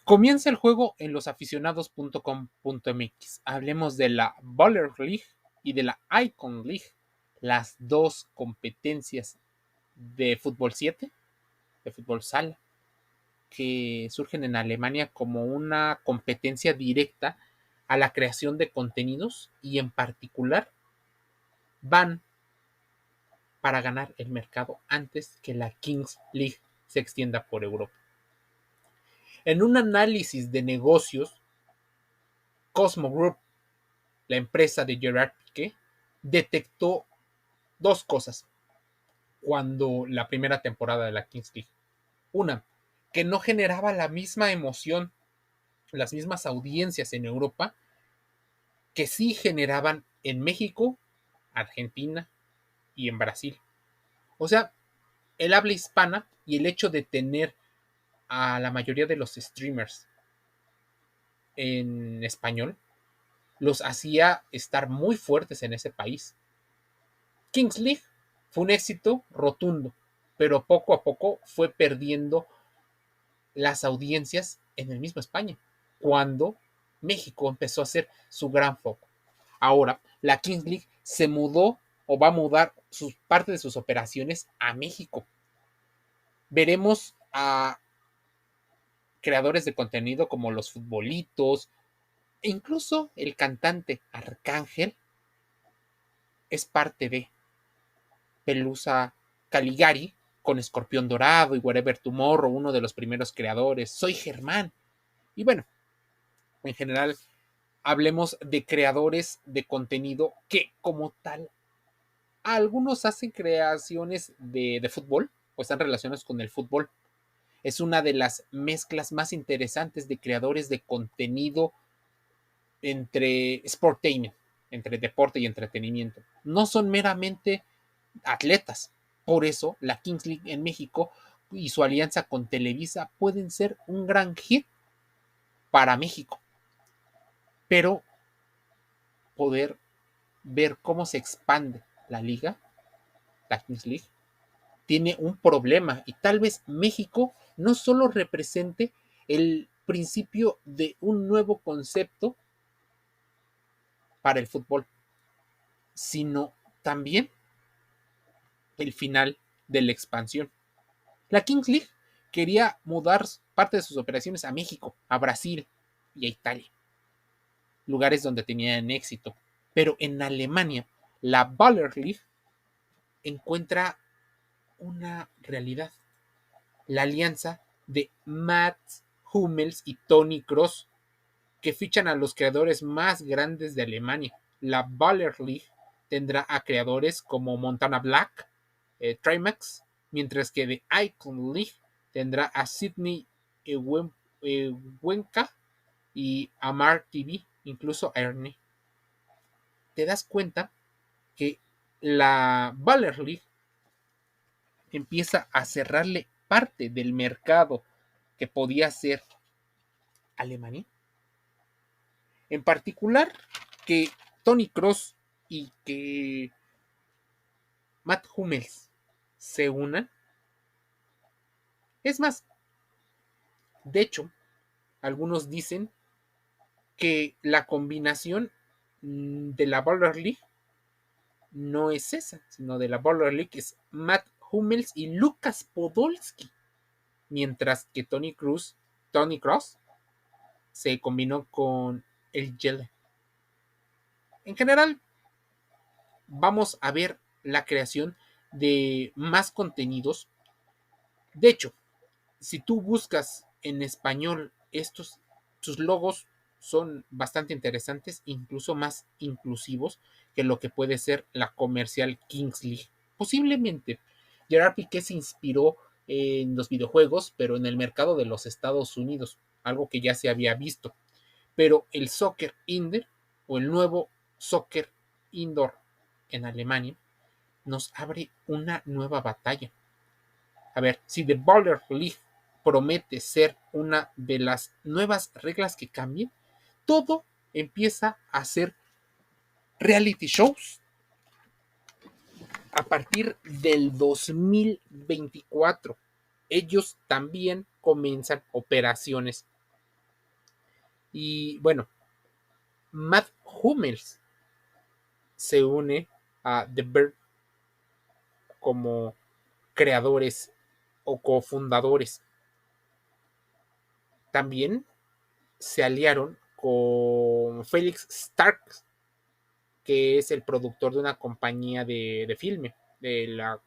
Comienza el juego en losaficionados.com.mx. Hablemos de la Baller League y de la Icon League, las dos competencias de fútbol 7, de fútbol sala, que surgen en Alemania como una competencia directa a la creación de contenidos y en particular van para ganar el mercado antes que la Kings League se extienda por Europa. En un análisis de negocios, Cosmo Group, la empresa de Gerard Piqué, detectó dos cosas cuando la primera temporada de la Kings League. Una, que no generaba la misma emoción, las mismas audiencias en Europa que sí generaban en México, Argentina y en Brasil. O sea, el habla hispana y el hecho de tener a la mayoría de los streamers en español los hacía estar muy fuertes en ese país. Kings League fue un éxito rotundo, pero poco a poco fue perdiendo las audiencias en el mismo España, cuando México empezó a ser su gran foco. Ahora, la Kings League se mudó o va a mudar parte de sus operaciones a México. Veremos a creadores de contenido como los futbolitos, e incluso el cantante Arcángel es parte de Pelusa Caligari con Escorpión Dorado y Wherever Tomorrow, uno de los primeros creadores. Soy Germán. Y bueno, en general, hablemos de creadores de contenido que como tal, algunos hacen creaciones de fútbol o están relacionados con el fútbol. Es una de las mezclas más interesantes de creadores de contenido entre sportainment, entre deporte y entretenimiento. No son meramente atletas. Por eso la Kings League en México y su alianza con Televisa pueden ser un gran hit para México. Pero poder ver cómo se expande la liga, la Kings League, tiene un problema y tal vez México no solo represente el principio de un nuevo concepto para el fútbol, sino también el final de la expansión. La Kings League quería mudar parte de sus operaciones a México, a Brasil y a Italia, lugares donde tenían éxito. Pero en Alemania, la Baller League encuentra una realidad. La alianza de Matt Hummels y Tony Kroos, que fichan a los creadores más grandes de Alemania. La Baller League tendrá a creadores como Montana Black, Trimax, mientras que The Icon League tendrá a Sidney Wenka y a Mark TV, incluso a Ernie. Te das cuenta que la Baller League empieza a cerrarle parte del mercado que podía ser Alemania. En particular, que Tony Kroos y que Matt Hummels se unan. Es más, de hecho, algunos dicen que la combinación de la Baller League no es esa, sino de la Baller League es Matt Hummels y Lucas Podolski, mientras que Tony Kroos se combinó con el Jelle. En general, vamos a ver la creación de más contenidos. De hecho, si tú buscas en español sus logos son bastante interesantes, incluso más inclusivos que lo que puede ser la comercial Kings League. Posiblemente Gerard Piqué se inspiró en los videojuegos, pero en el mercado de los Estados Unidos, algo que ya se había visto. Pero el soccer indoor o el nuevo soccer indoor en Alemania nos abre una nueva batalla. A ver, si The Baller League promete ser una de las nuevas reglas que cambien, todo empieza a ser reality shows a partir del 2024. Ellos también comienzan operaciones Y bueno, Matt Hummels se une a The Bird como creadores o cofundadores. También se aliaron con Felix Stark, que es el productor de una compañía de filme, de la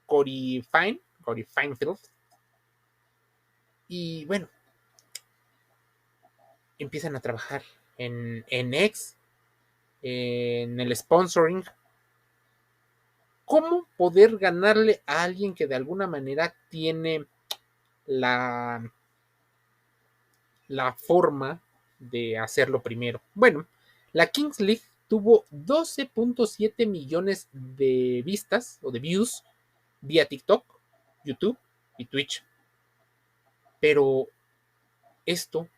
Corey Finefield. Y bueno, empiezan a trabajar en X, en el sponsoring. ¿Cómo poder ganarle a alguien que de alguna manera tiene la, la forma de hacerlo primero? Bueno, la Kings League tuvo 12.7 millones de vistas o de views vía TikTok, YouTube y Twitch. Pero esto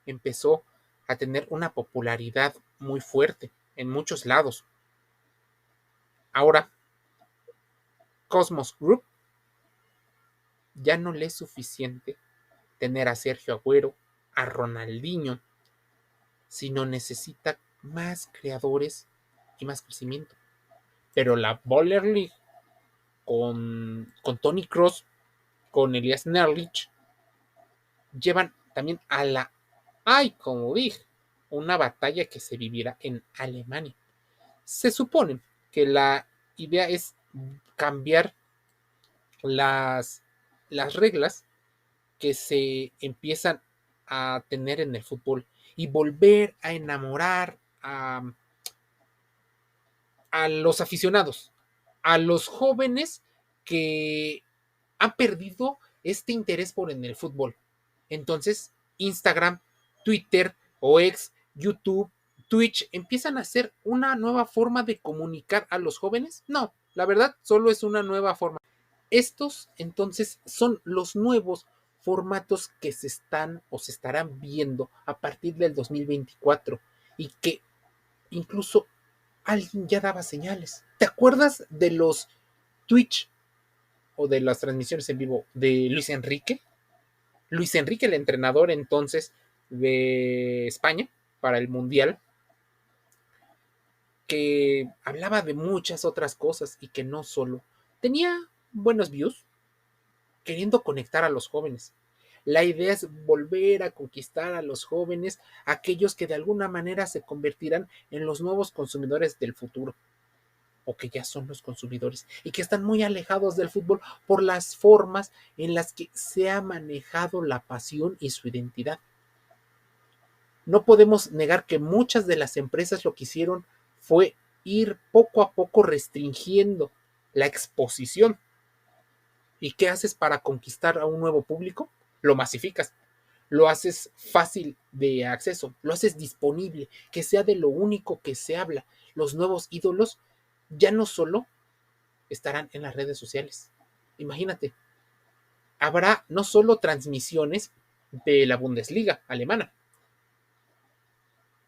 empezó a tener una popularidad muy fuerte en muchos lados. Ahora, Cosmos Group ya no le es suficiente tener a Sergio Agüero, a Ronaldinho, sino necesita más creadores y más crecimiento. Pero la Baller League con Tony Cross, con Elias Nerlich, llevan también a la Icon League, una batalla que se vivirá en Alemania. Se supone que la idea es cambiar las, las reglas que se empiezan a tener en el fútbol y volver a enamorar a los aficionados, a los jóvenes que han perdido este interés por en el fútbol. Entonces, Instagram, Twitter o ex, YouTube, Twitch empiezan a ser una nueva forma de comunicar a los jóvenes. No, la verdad, solo es una nueva forma. Estos entonces son los nuevos formatos que se están o se estarán viendo a partir del 2024 y que incluso alguien ya daba señales. ¿Te acuerdas de los Twitch o de las transmisiones en vivo de Luis Enrique? Luis Enrique, el entrenador entonces de España para el Mundial, que hablaba de muchas otras cosas y que no solo tenía buenos views, queriendo conectar a los jóvenes. La idea es volver a conquistar a los jóvenes, aquellos que de alguna manera se convertirán en los nuevos consumidores del futuro, o que ya son los consumidores, y que están muy alejados del fútbol por las formas en las que se ha manejado la pasión y su identidad. No podemos negar que muchas de las empresas lo que hicieron fue ir poco a poco restringiendo la exposición. ¿Y qué haces para conquistar a un nuevo público? Lo masificas, lo haces fácil de acceso, lo haces disponible, que sea de lo único que se habla. Los nuevos ídolos ya no solo estarán en las redes sociales. Imagínate, habrá no solo transmisiones de la Bundesliga alemana,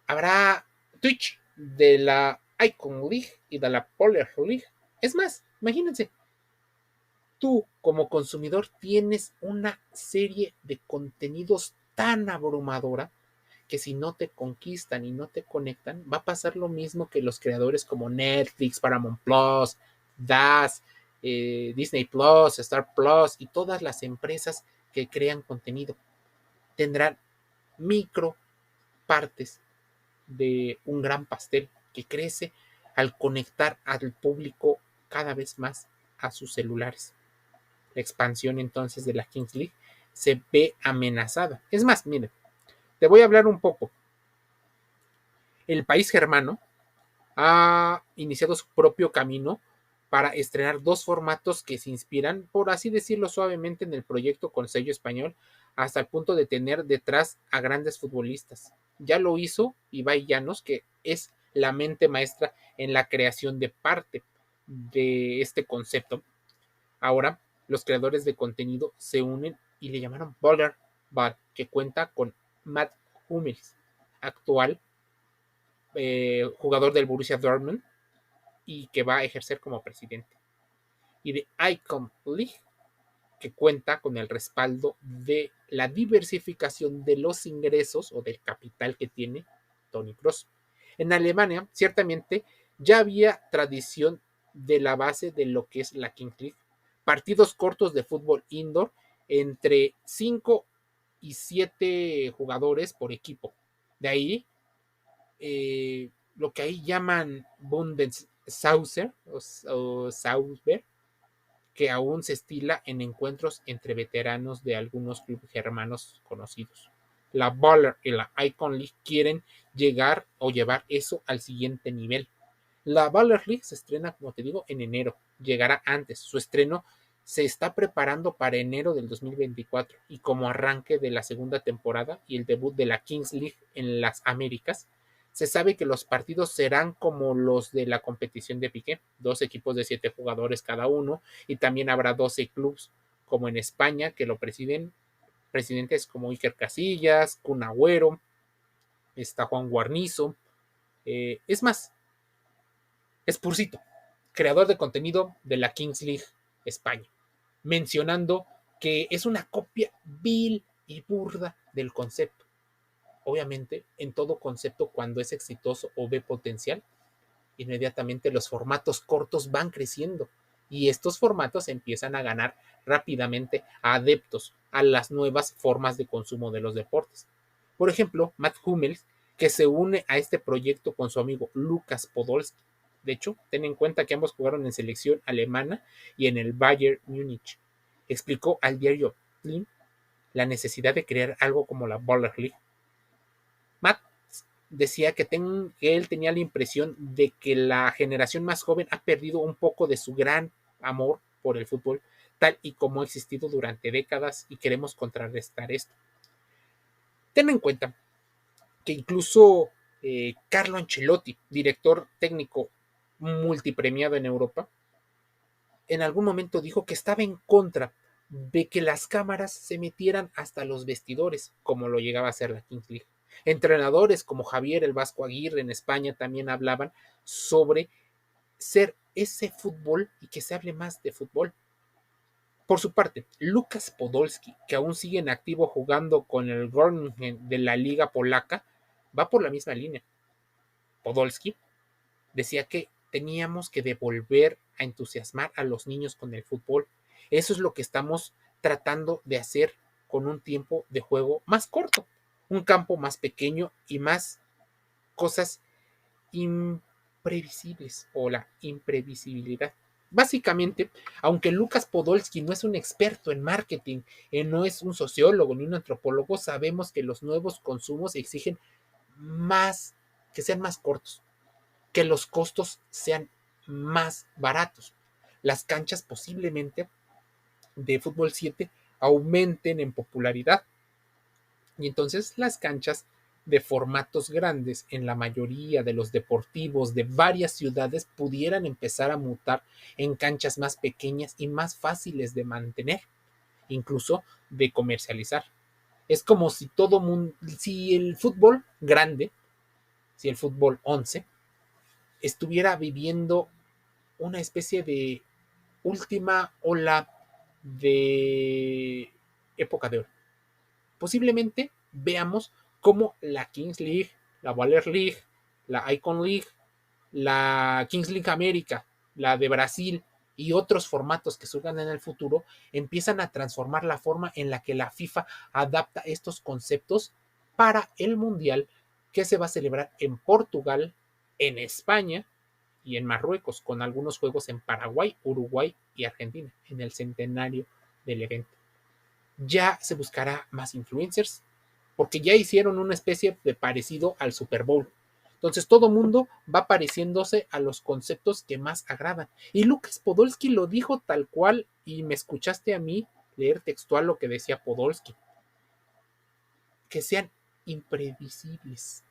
habrá Twitch de la Icon League y de la Polar League. Es más, imagínense, tú como consumidor tienes una serie de contenidos tan abrumadora que si no te conquistan y no te conectan, va a pasar lo mismo que los creadores como Netflix, Paramount Plus, DAS, Disney Plus, Star Plus y todas las empresas que crean contenido. Tendrán micro partes de un gran pastel que crece al conectar al público cada vez más a sus celulares. La expansión entonces de la Kings League se ve amenazada. Es más, miren, te voy a hablar un poco. El país germano ha iniciado su propio camino para estrenar dos formatos que se inspiran, por así decirlo suavemente, en el proyecto con sello español, hasta el punto de tener detrás a grandes futbolistas. Ya lo hizo Ibai Llanos, que es la mente maestra en la creación de parte de este concepto. Ahora, los creadores de contenido se unen y le llamaron Baller Ball, que cuenta con Matt Hummels, actual jugador del Borussia Dortmund y que va a ejercer como presidente. Y de Icon League, que cuenta con el respaldo de la diversificación de los ingresos o del capital que tiene Toni Kroos. En Alemania, ciertamente, ya había tradición de la base de lo que es la Kings League, partidos cortos de fútbol indoor entre 5 y 7 jugadores por equipo. De ahí, lo que ahí llaman Bundesliga o Sauber, que aún se estila en encuentros entre veteranos de algunos clubes germanos conocidos. La Baller y la Icon League quieren llegar o llevar eso al siguiente nivel. La Baller League se estrena, como te digo, en enero. Llegará antes. Su estreno se está preparando para enero del 2024 y como arranque de la segunda temporada y el debut de la Kings League en las Américas, se sabe que los partidos serán como los de la competición de Piqué, 2 equipos de 7 jugadores cada uno, y también habrá 12 clubes como en España que lo presiden presidentes como Iker Casillas, Kun Agüero, está Juan Guarnizo, es más, Spursito, creador de contenido de la Kings League España, mencionando que es una copia vil y burda del concepto. Obviamente, en todo concepto, cuando es exitoso o ve potencial, inmediatamente los formatos cortos van creciendo y estos formatos empiezan a ganar rápidamente adeptos a las nuevas formas de consumo de los deportes. Por ejemplo, Matt Hummels, que se une a este proyecto con su amigo Lucas Podolski. De hecho, ten en cuenta que ambos jugaron en selección alemana y en el Bayern Múnich. Explicó al diario Plim la necesidad de crear algo como la Baller League. Matt decía que él tenía la impresión de que la generación más joven ha perdido un poco de su gran amor por el fútbol, tal y como ha existido durante décadas, y queremos contrarrestar esto. Ten en cuenta que incluso Carlo Ancelotti, director técnico multipremiado en Europa, en algún momento dijo que estaba en contra de que las cámaras se metieran hasta los vestidores, como lo llegaba a hacer la Kings League. Entrenadores como Javier el Vasco Aguirre en España también hablaban sobre ser ese fútbol y que se hable más de fútbol. Por su parte, Lucas Podolski, que aún sigue en activo jugando con el Groningen de la Liga Polaca, va por la misma línea. Podolski decía que teníamos que devolver a entusiasmar a los niños con el fútbol. Eso es lo que estamos tratando de hacer con un tiempo de juego más corto, un campo más pequeño y más cosas imprevisibles o la imprevisibilidad. Básicamente, aunque Lucas Podolski no es un experto en marketing, no es un sociólogo ni un antropólogo, sabemos que los nuevos consumos exigen más, que sean más cortos, que los costos sean más baratos. Las canchas posiblemente de fútbol 7 aumenten en popularidad. Y entonces las canchas de formatos grandes en la mayoría de los deportivos de varias ciudades pudieran empezar a mutar en canchas más pequeñas y más fáciles de mantener, incluso de comercializar. Es como si todo mundo, si el fútbol grande, si el fútbol 11 estuviera viviendo una especie de última ola de época de oro. Posiblemente veamos cómo la Kings League, la Baller League, la Icon League, la Kings League América, la de Brasil y otros formatos que surjan en el futuro empiezan a transformar la forma en la que la FIFA adapta estos conceptos para el Mundial que se va a celebrar en Portugal, en España y en Marruecos, con algunos juegos en Paraguay, Uruguay y Argentina, en el centenario del evento. Ya se buscará más influencers, porque ya hicieron una especie de parecido al Super Bowl. Entonces todo mundo va pareciéndose a los conceptos que más agradan. Y Lucas Podolski lo dijo tal cual, y me escuchaste a mí leer textual lo que decía Podolski. Que sean imprevisibles.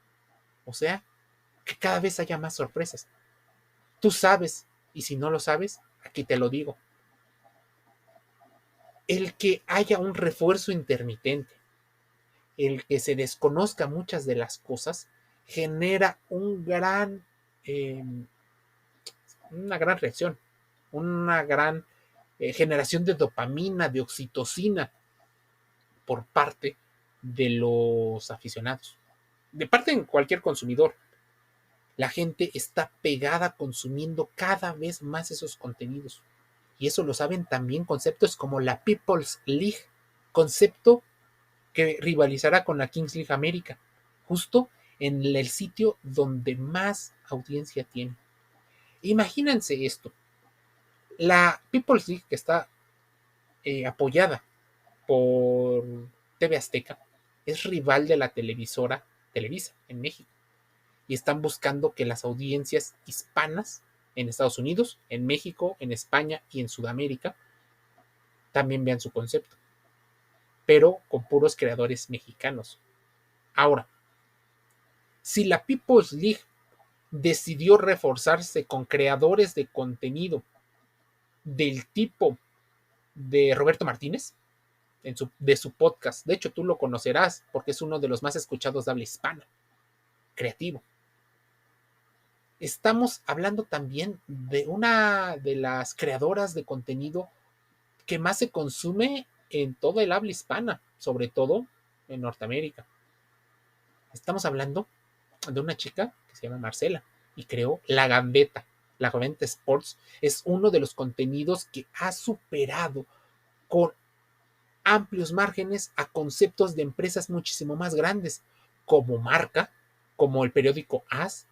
O sea, que cada vez haya más sorpresas. Tú sabes, y si no lo sabes, aquí te lo digo. El que haya un refuerzo intermitente, el que se desconozca muchas de las cosas, genera una gran reacción, una gran generación de dopamina, de oxitocina por parte de los aficionados, de parte de cualquier consumidor. La gente está pegada consumiendo cada vez más esos contenidos. Y eso lo saben también conceptos como la People's League, concepto que rivalizará con la Kings League América, justo en el sitio donde más audiencia tiene. Imagínense esto, la People's League, que está apoyada por TV Azteca, es rival de la televisora Televisa en México, y están buscando que las audiencias hispanas en Estados Unidos, en México, en España y en Sudamérica también vean su concepto, pero con puros creadores mexicanos. Ahora, si la People's League decidió reforzarse con creadores de contenido del tipo de Roberto Martínez, de su podcast, de hecho tú lo conocerás porque es uno de los más escuchados de habla hispana, creativo. Estamos hablando también de una de las creadoras de contenido que más se consume en toda el habla hispana, sobre todo en Norteamérica. Estamos hablando de una chica que se llama Marcela y creó La Gambeta. La Gambeta Sports es uno de los contenidos que ha superado con amplios márgenes a conceptos de empresas muchísimo más grandes, como Marca, como el periódico AS,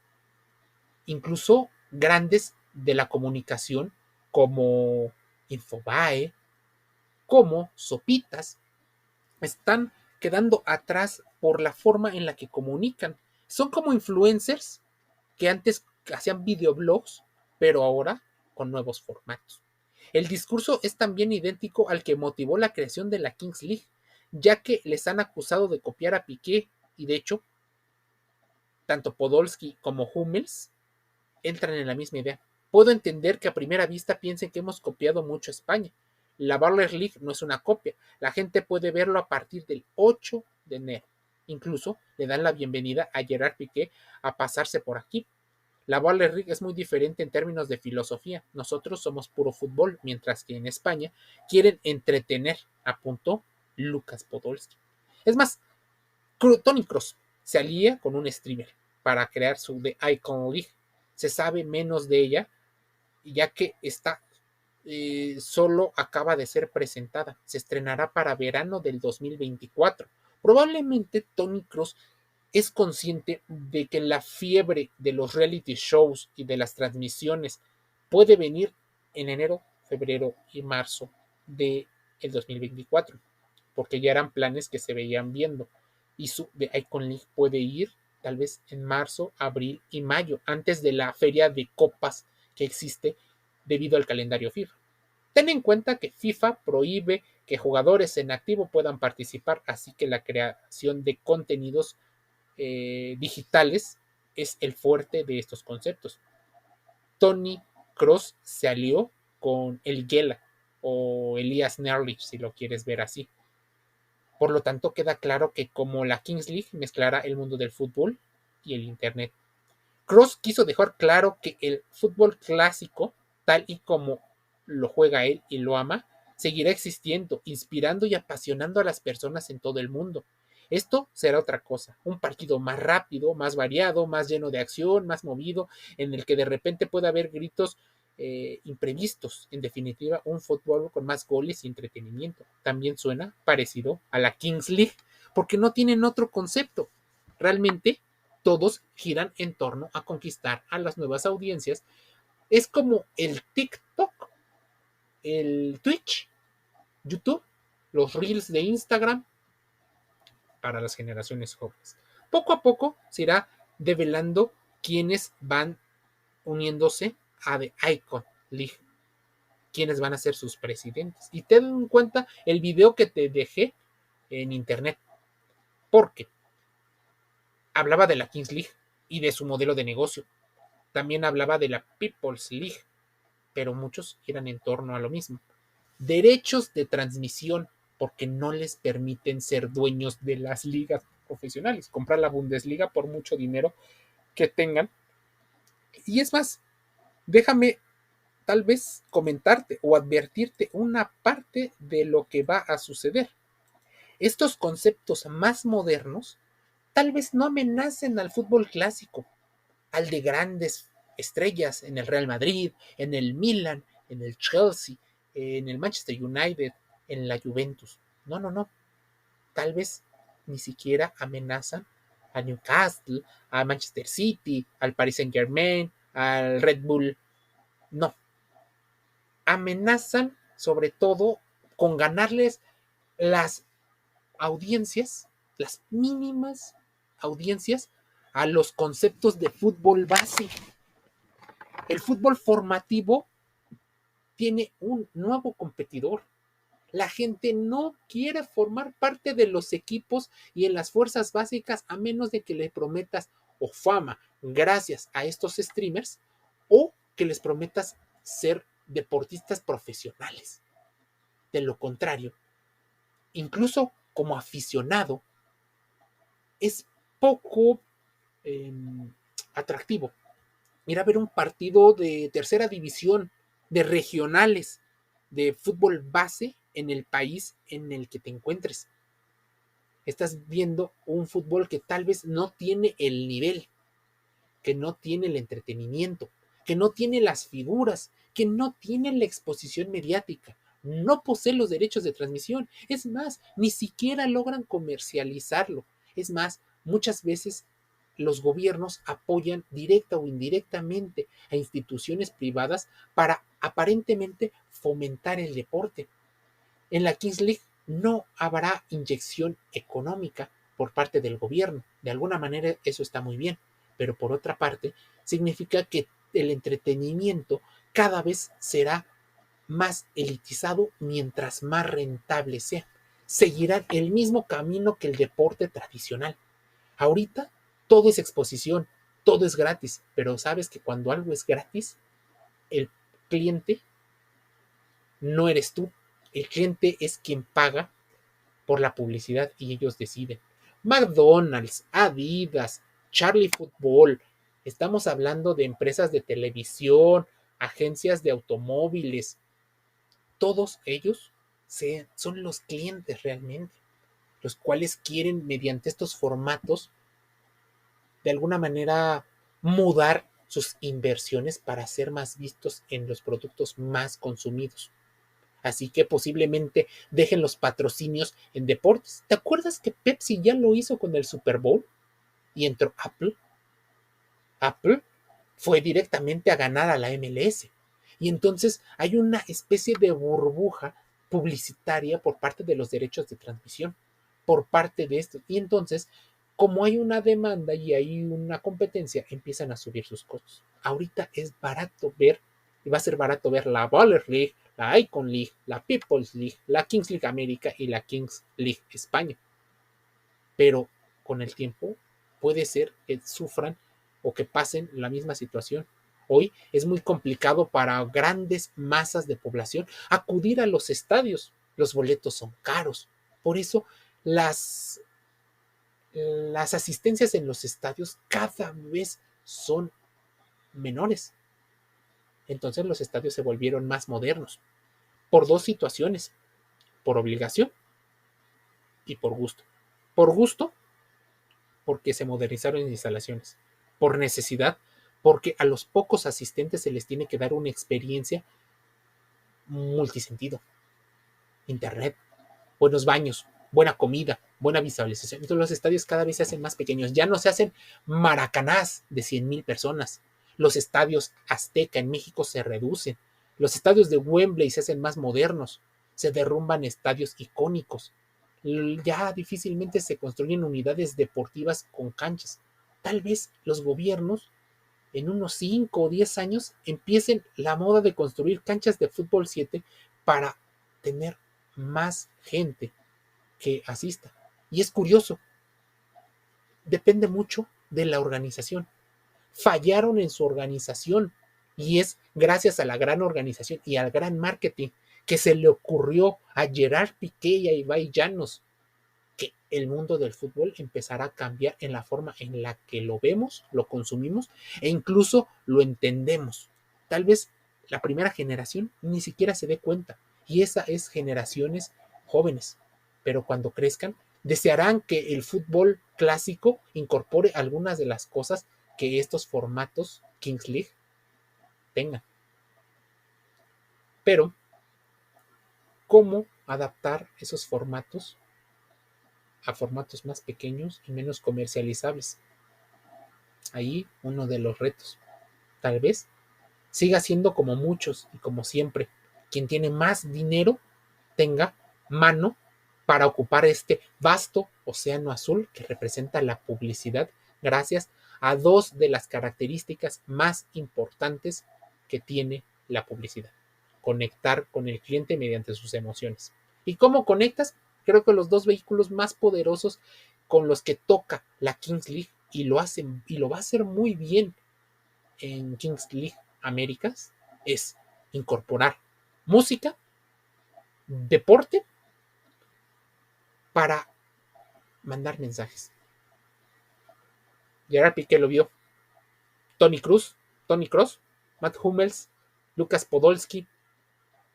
incluso grandes de la comunicación como Infobae, como Sopitas, están quedando atrás por la forma en la que comunican. Son como influencers que antes hacían videoblogs, pero ahora con nuevos formatos. El discurso es también idéntico al que motivó la creación de la Kings League, ya que les han acusado de copiar a Piqué y de hecho, tanto Podolski como Hummels entran en la misma idea. Puedo entender que a primera vista piensen que hemos copiado mucho a España. La Baller League no es una copia. La gente puede verlo a partir del 8 de enero. Incluso le dan la bienvenida a Gerard Piqué a pasarse por aquí. La Baller League es muy diferente en términos de filosofía. Nosotros somos puro fútbol, mientras que en España quieren entretener, apuntó Lucas Podolski. Es más, Tony Kroos se alía con un streamer para crear su The Icon League. Se sabe menos de ella, ya que está solo acaba de ser presentada. Se estrenará para verano del 2024. Probablemente Tony Kroos es consciente de que la fiebre de los reality shows y de las transmisiones puede venir en enero, febrero y marzo del 2024, porque ya eran planes que se veían viendo. Y su The Icon League puede ir tal vez en marzo, abril y mayo, antes de la feria de copas que existe debido al calendario FIFA. Ten en cuenta que FIFA prohíbe que jugadores en activo puedan participar, así que la creación de contenidos digitales es el fuerte de estos conceptos. Tony Kroos se alió con el Gela o Elias Nerlich, si lo quieres ver así. Por lo tanto, queda claro que como la Kings League mezclará el mundo del fútbol y el Internet. Kroos quiso dejar claro que el fútbol clásico, tal y como lo juega él y lo ama, seguirá existiendo, inspirando y apasionando a las personas en todo el mundo. Esto será otra cosa, un partido más rápido, más variado, más lleno de acción, más movido, en el que de repente puede haber gritos imprevistos. En definitiva, un fútbol con más goles y entretenimiento. También suena parecido a la Kings League, porque no tienen otro concepto. Realmente, todos giran en torno a conquistar a las nuevas audiencias. Es como el TikTok, el Twitch, YouTube, los Reels de Instagram para las generaciones jóvenes. Poco a poco se irá develando quienes van uniéndose a The Icon League, quienes van a ser sus presidentes. Y ten en cuenta el video que te dejé en internet, porque hablaba de la Kings League y de su modelo de negocio. También hablaba de la People's League, pero muchos giran en torno a lo mismo. Derechos de transmisión, porque no les permiten ser dueños de las ligas profesionales, comprar la Bundesliga por mucho dinero que tengan. Y es más, déjame tal vez comentarte o advertirte una parte de lo que va a suceder. Estos conceptos más modernos tal vez no amenacen al fútbol clásico, al de grandes estrellas en el Real Madrid, en el Milan, en el Chelsea, en el Manchester United, en la Juventus. No, no, no. Tal vez ni siquiera amenazan a Newcastle, a Manchester City, al Paris Saint-Germain, al Red Bull. No. Amenazan sobre todo con ganarles las audiencias, las mínimas audiencias a los conceptos de fútbol base. El fútbol formativo tiene un nuevo competidor. La gente no quiere formar parte de los equipos y en las fuerzas básicas a menos de que le prometas o fama gracias a estos streamers o que les prometas ser deportistas profesionales. De lo contrario, incluso como aficionado, es poco eh, atractivo ir a ver un partido de tercera división, de regionales, de fútbol base en el país en el que te encuentres. Estás viendo un fútbol que tal vez no tiene el nivel, que no tiene el entretenimiento, que no tiene las figuras, que no tiene la exposición mediática, no posee los derechos de transmisión. Es más, ni siquiera logran comercializarlo. Es más, muchas veces los gobiernos apoyan directa o indirectamente a instituciones privadas para aparentemente fomentar el deporte. En la Kings League no habrá inyección económica por parte del gobierno. De alguna manera eso está muy bien, pero por otra parte significa que el entretenimiento cada vez será más elitizado mientras más rentable sea. Seguirán el mismo camino que el deporte tradicional. Ahorita todo es exposición, todo es gratis, pero sabes que cuando algo es gratis, el cliente no eres tú. El cliente es quien paga por la publicidad y ellos deciden. McDonald's, Adidas, Charlie Football, estamos hablando de empresas de televisión, agencias de automóviles, todos ellos son los clientes realmente, los cuales quieren mediante estos formatos de alguna manera mudar sus inversiones para ser más vistos en los productos más consumidos. Así que posiblemente dejen los patrocinios en deportes. ¿Te acuerdas que Pepsi ya lo hizo con el Super Bowl? Y entró Apple. Apple fue directamente a ganar a la MLS. Y entonces hay una especie de burbuja publicitaria por parte de los derechos de transmisión, por parte de esto. Y entonces, como hay una demanda y hay una competencia, empiezan a subir sus costos. Ahorita es barato ver, y va a ser barato ver la Baller League, la Icon League, la People's League, la Kings League América y la Kings League España. Pero con el tiempo puede ser que sufran o que pasen la misma situación. Hoy es muy complicado para grandes masas de población acudir a los estadios. Los boletos son caros. Por eso las asistencias en los estadios cada vez son menores. Entonces los estadios se volvieron más modernos por dos situaciones, por obligación y por gusto. Por gusto, porque se modernizaron las instalaciones. Por necesidad, porque a los pocos asistentes se les tiene que dar una experiencia multisentido. Internet, buenos baños, buena comida, buena visualización. Entonces los estadios cada vez se hacen más pequeños. Ya no se hacen maracanás de 100,000 personas. Los estadios Azteca en México se reducen. Los estadios de Wembley se hacen más modernos. Se derrumban estadios icónicos. Ya difícilmente se construyen unidades deportivas con canchas. Tal vez los gobiernos en unos 5 o 10 años empiecen la moda de construir canchas de fútbol 7 para tener más gente que asista. Y es curioso, depende mucho de la organización. Fallaron en su organización y es gracias a la gran organización y al gran marketing que se le ocurrió a Gerard Piqué y a Ibai Llanos que el mundo del fútbol empezará a cambiar en la forma en la que lo vemos, lo consumimos e incluso lo entendemos. Tal vez la primera generación ni siquiera se dé cuenta. Y esa es generaciones jóvenes. Pero cuando crezcan, desearán que el fútbol clásico incorpore algunas de las cosas que estos formatos Kings League tengan. Pero, ¿cómo adaptar esos formatos a formatos más pequeños y menos comercializables? Ahí uno de los retos. Tal vez siga siendo como muchos y como siempre, quien tiene más dinero tenga mano para ocupar este vasto océano azul que representa la publicidad, gracias a dos de las características más importantes que tiene la publicidad: conectar con el cliente mediante sus emociones. ¿Y cómo conectas? Creo que los dos vehículos más poderosos con los que toca la Kings League, y lo hacen y lo va a hacer muy bien en Kings League Américas, es incorporar música, deporte, para mandar mensajes. Gerard Piqué lo vio, Tony Cross, Matt Hummels, Lucas Podolski,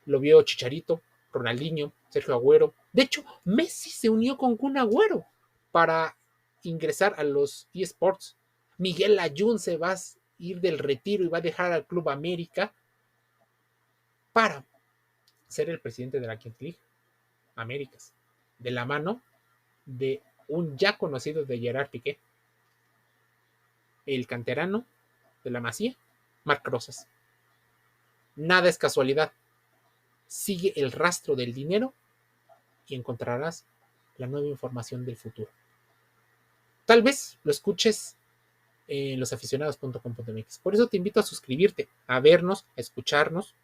lo vio Chicharito, Ronaldinho, Sergio Agüero. De hecho, Messi se unió con Kun Agüero para ingresar a los eSports. Miguel Layún se va a ir del retiro y va a dejar al Club América para ser el presidente de la Kings League Américas, de la mano de un ya conocido de Gerard Piqué, el canterano de la Masía, Marc Rosas. Nada es casualidad. Sigue el rastro del dinero y encontrarás la nueva información del futuro. Tal vez lo escuches en losaficionados.com.mx. Por eso te invito a suscribirte, a vernos, a escucharnos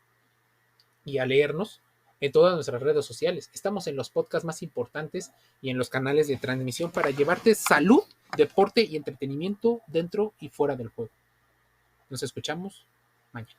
y a leernos en todas nuestras redes sociales. Estamos en los podcasts más importantes y en los canales de transmisión para llevarte salud, deporte y entretenimiento dentro y fuera del juego. Nos escuchamos mañana.